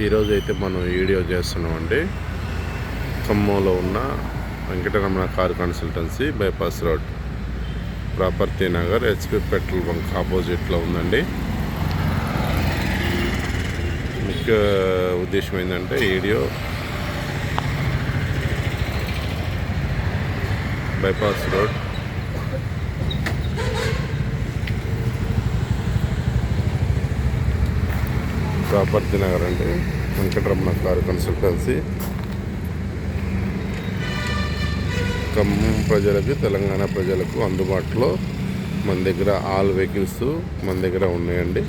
ఈరోజు అయితే మనం వీడియో చేస్తున్నామండి. ఖమ్మంలో ఉన్న Venkataramana car consultancy bypass road property Nagar HP petrol bunk ఆపోజిట్లో ఉందండి. ముఖ్య ఉద్దేశం ఏంటంటే video bypass road property Nagar అండి. వెంకటరమణ కార్ కన్సల్టెన్సీ ఖమ్మం ప్రజలకు, తెలంగాణ ప్రజలకు అందుబాటులో మన దగ్గర ఆల్ వెహికల్స్ మన దగ్గర ఉన్నాయండి.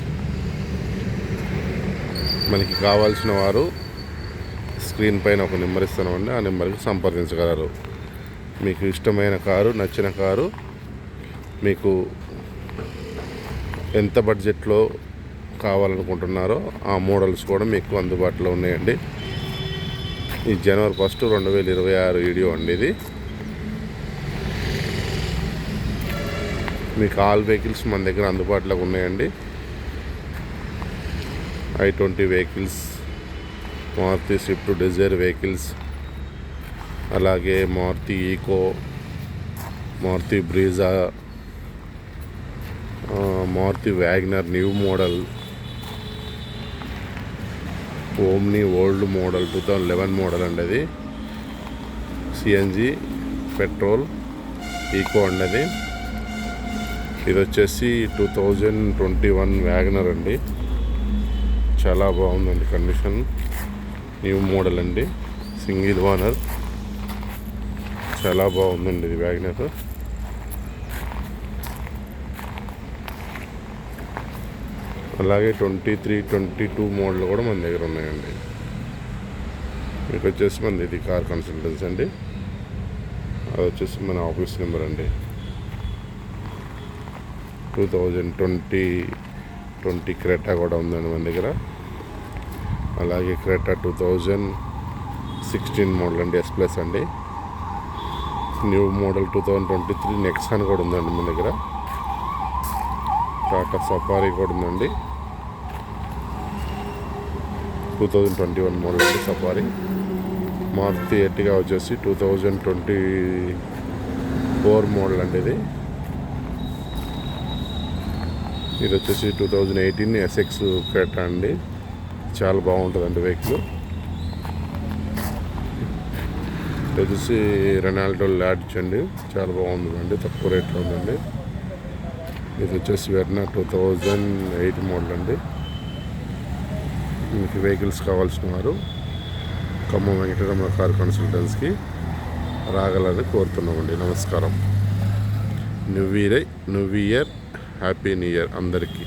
మనకి కావాల్సిన వారు స్క్రీన్ పైన ఒక నెంబర్ ఇస్తామండి. ఆ నెంబర్కి సంప్రదించగలరు. మీకు ఇష్టమైన కారు, నచ్చిన కారు, మీకు ఎంత బడ్జెట్లో కావాలనుకుంటున్నారో ఆ మోడల్స్ కూడా మీకు అందుబాటులో ఉన్నాయండి. ఈ జనవరి 1, 2026 వీడియో అండి ఇది. మీకు ఆల్ వెహికల్స్ మన దగ్గర అందుబాటులో ఉన్నాయండి. i20 vehicles, Maruti Swift Dzire vehicles, అలాగే Maruti Eeco, Maruti Brezza, Maruti WagonR new model, Omni old model 2011 model అండి అది. సిఎన్జి పెట్రోల్ ఈకో అండి అది. ఇది వచ్చేసి 2021 వ్యాగనర్ అండి. చాలా బాగుందండి కండిషన్. న్యూ మోడల్ అండి, సింగిల్ ఓనర్. చాలా బాగుందండి ఇది వ్యాగనర్. అలాగే 23, 22 మోడల్ కూడా మన దగ్గర ఉన్నాయండి. మీకు వచ్చేసి మన ఇది కార్ కన్సల్టెన్సీ అండి. అది వచ్చేసి మన ఆఫీస్ నెంబర్ అండి. 2020 క్రెటా కూడా ఉందండి మన దగ్గర. అలాగే క్రెటా 2016 మోడల్ అండి, S+ అండి. న్యూ మోడల్ 2023 నెక్సాన్ కూడా ఉందండి మన దగ్గర. టాటా సఫారీ కూడా ఉందండి, 2021 మోడల్ అండి సఫారీ. మారుతి ఎర్టిగా వచ్చేసి 2024 మోడల్ అండి ఇది. ఇది వచ్చేసి 2018 SX క్రెటా అండి. చాలా బాగుంటుందండి వెహికల్. ఇది వచ్చేసి రెనాల్డో లాడ్జ్ అండి. చాలా బాగుందండి, తక్కువ రేట్లో ఉందండి. ఇది వచ్చేసి వెర్నా 2008 మోడల్ అండి. మీకు వెహికల్స్ కావాల్సిన వారు ఖమ్మం వెంకటరమణ కార్ కన్సల్టెన్సీకి రాగలని కోరుతున్నామండి. నమస్కారం. New year happy new year అందరికీ.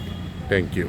Thank you.